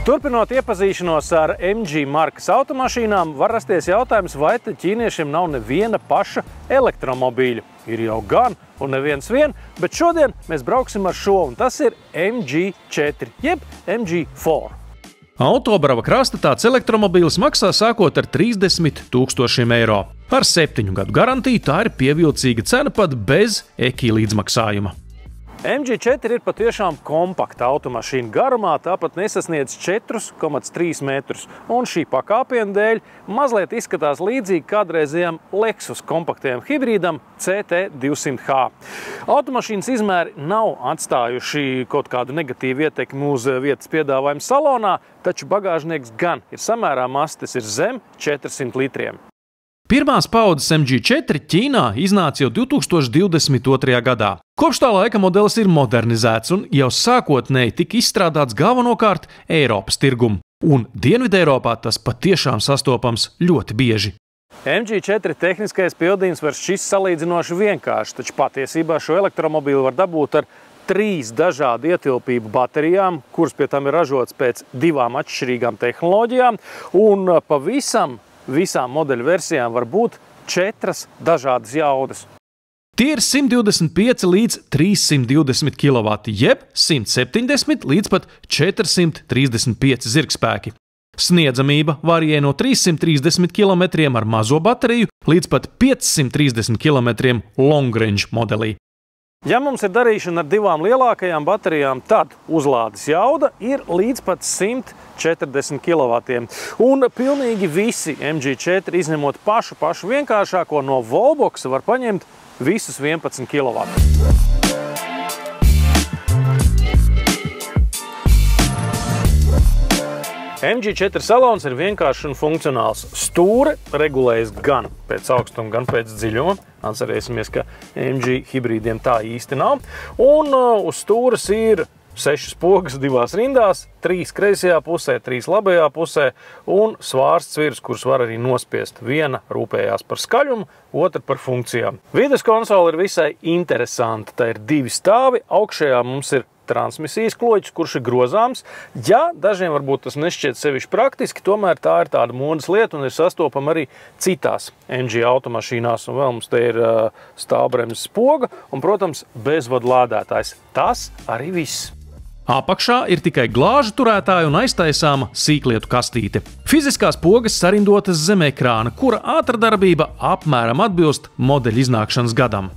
Turpinot iepazīšanos ar MG markas automašīnām, var rasties jautājums, vai te ķīniešiem nav neviena paša elektromobīļa. Ir jau gan un neviens vien, bet šodien mēs brauksim ar šo, un tas ir MG4, jeb MG4. Autobrava krasta tāds elektromobīls maksā sākot ar 30 000 eiro. Ar 7 gadu garantiju tā ir pievilcīga cena pat bez EKI līdzmaksājuma. MG4 ir patiešām kompakta automašīna garumā, tāpat nesasniedz 4,3 metrus, un šī pakāpiena dēļ mazliet izskatās līdzīgi kādreizējam Lexus kompaktajam hibrīdam CT200H. Automašīnas izmēri nav atstājuši kaut kādu negatīvu ietekmi uz vietas piedāvājumu salonā, taču bagāžnieks gan ir samērā mazs, tas ir zem 400 litriem. Pirmās paudzes MG4 Ķīnā iznāca jau 2022. gadā. Kopš tā laika modelis ir modernizēts un jau sākotnēji tika izstrādāts galvenokārt Eiropas tirgumu, un Dienvideiropā tas patiešām sastopams ļoti bieži. MG4 tehniskais pildījums var šķist salīdzinoši vienkārši, taču patiesībā šo elektromobīlu var dabūt ar 3 dažādu ietilpību baterijām, kuras pie tam ir ražotas pēc 2 atšķirīgām tehnoloģijām, un pavisam visām modeļu versijām var būt 4 dažādas jaudas. Tie ir 125 līdz 320 kW, jeb 170 līdz pat 435 zirgspēki. Sniedzamība varijē no 330 km ar mazo bateriju līdz pat 530 km long range modelī. Ja mums ir darīšana ar 2 lielākajām baterijām, tad uzlādes jauda ir līdz pat 140 kW. Un pilnīgi visi MG4, izņemot pašu vienkāršāko no Wallboxa, var paņemt visus 11 kW. MG4 salons ir vienkāršs un funkcionāls. Stūre regulējas gan pēc augstuma, gan pēc dziļuma. Atcerēsimies, ka MG hibrīdiem tā īsti nav. Un uz stūres ir 6 pogas 2 rindās, 3 kreisajā pusē, 3 labajā pusē un svārsts virs, kurus var arī nospiest. Viena rūpējās par skaļumu, otra par funkcijām. Vides konsole ir visai interesanta. Tā ir 2 stāvi, augšējā mums ir transmisijas kloķis, kurš ir grozāms. Ja dažiem varbūt tas nešķiet sevišķi praktiski, tomēr tā ir tāda modes lieta un ir sastopama arī citās MG automašīnās. Un vēl mums te ir stāvbremzes poga un, protams, bezvadu lādētājs. Tas arī viss. Apakšā ir tikai glāžu turētāja un aiztaisāma sīklietu kastīte. Fiziskās pogas sarindotas zem ekrāna, kura ātrdarbība apmēram atbilst modeļa iznākšanas gadam.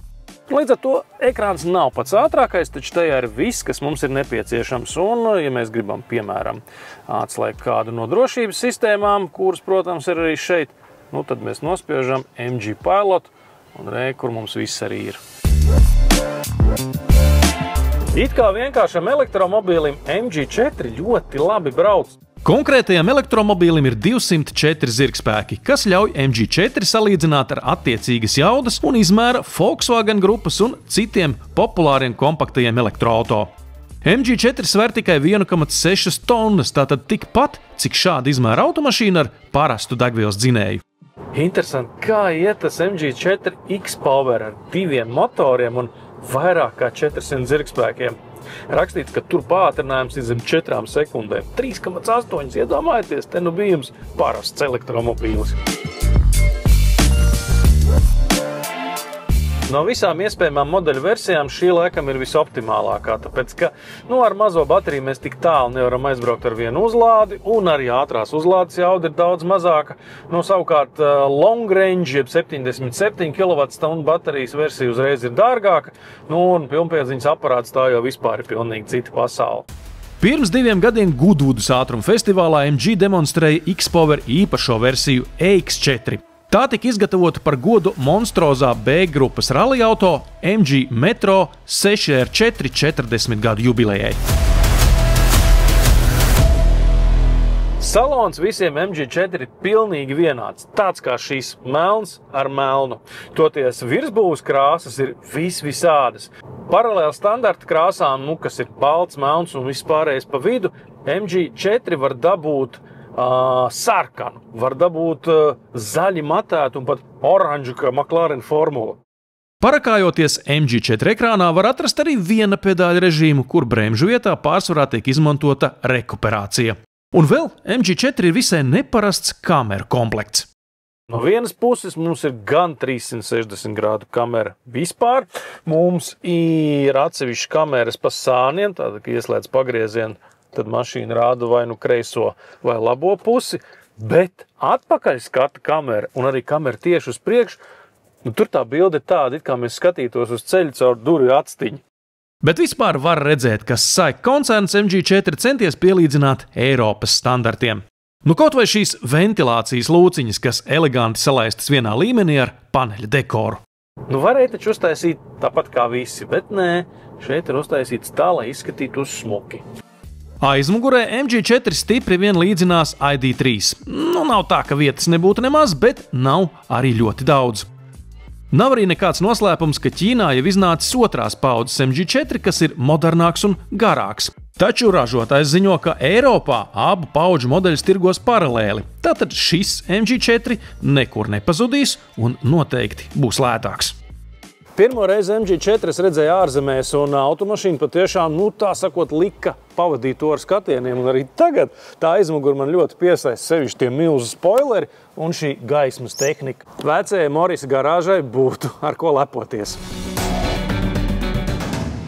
Līdz ar to ekrāns nav pats ātrākais, taču tajā ir viss, kas mums ir nepieciešams. Un, ja mēs gribam, piemēram, atslēgt kādu no drošības sistēmām, kuras, protams, ir arī šeit, tad mēs nospiežam MG Pilot un kur mums viss arī ir. It kā vienkāršam elektromobīlim MG4 ļoti labi brauc. Konkrētajam elektromobīlim ir 204 zirgspēki, kas ļauj MG4 salīdzināt ar attiecīgas jaudas un izmēra Volkswagen grupas un citiem populāriem kompaktajiem elektroauto. MG4 sver tikai 1,6 tonnas, tātad tikpat, cik šāda izmēra automašīna ar parastu degvielas dzinēju. Interesanti, kā iet tas MG4 X-Power ar 2 motoriem un vairāk kā 400 zirgspēkiem. Rakstīts, ka tur pātrinājums ir zem 4 sekundēm. 3,8, iedomājieties, te nu bija jums parasts elektromobīls. No visām iespējamām modeļu versijām šī laikam ir visoptimālākā, tāpēc, ka ar mazo bateriju mēs tik tālu nevaram aizbraukt ar vienu uzlādi, un arī ātrās uzlādes jauda ir daudz mazāka. Savukārt long range, jeb 77 kWh baterijas versija uzreiz ir dārgāka, un pilnpiedziņas aparāts tā jau vispār ir pilnīgi cita pasaule. Pirms 2 gadiem Goodwoodas ātruma festivālā MG demonstrēja X-Power īpašo versiju EX4. Tā tika izgatavota par godu monstrozā B grupas rallija auto MG Metro 6R4 40 gadu jubilejai. Salons visiem MG4 ir pilnīgi vienāds, tāds kā šīs melns ar melnu. Toties virsbūves krāsas ir visādas. Paralēli standarta krāsām, kas ir balts, melns un vispārējais pa vidu, MG4 var dabūt sarkanu, var dabūt zaļi matētu un pat oranžu, kā McLaren formula. Parakājoties MG4 ekrānā var atrast arī viena pedāļa režīmu, kur bremžu vietā pārsvarā tiek izmantota rekuperācija. Un vēl MG4 ir visai neparasts kameru komplekts. No vienas puses mums ir gan 360 grādu kamera vispār. Mums ir atsevišķas kameras pa sāniem, tāda, ka ieslēdz pagriezienu, tad mašīna rāda vai nu kreiso vai labo pusi, bet atpakaļ skata kamera un arī kamera tieši uz priekšu, tur tā bilde ir tāda, it kā mēs skatītos uz ceļu caur durvju atstiņu. Bet vispār var redzēt, ka SAIC koncerns MG4 centies pielīdzināt Eiropas standartiem. Nu kaut vai šīs ventilācijas lūciņas, kas eleganti salaistas vienā līmenī ar paneļa dekoru. Nu varēja taču uztaisīt tāpat kā visi, bet nē, šeit ir uztaisīts tā, lai izskatītos smuki. Aizmugurē MG4 stipri vien līdzinās ID3. Nu nav tā, ka vietas nebūtu nemaz, bet nav arī ļoti daudz. Nav arī nekāds noslēpums, ka Ķīnā jau iznācis otrās paudzes MG4, kas ir modernāks un garāks. Taču ražotājs ziņo, ka Eiropā abu paudžu modeļus tirgos paralēli. Tātad šis MG4 nekur nepazudīs un noteikti būs lētāks. Pirmo reizi MG4 es redzēju ārzemēs, un automašīna patiešām, tā sakot, lika pavadīt to ar skatieniem. Un arī tagad tā aizmugure man ļoti piesaista, sevišķi tie milzu spoileri un šī gaismas tehnika. Vecajai Morisa garāžai būtu ar ko lepoties.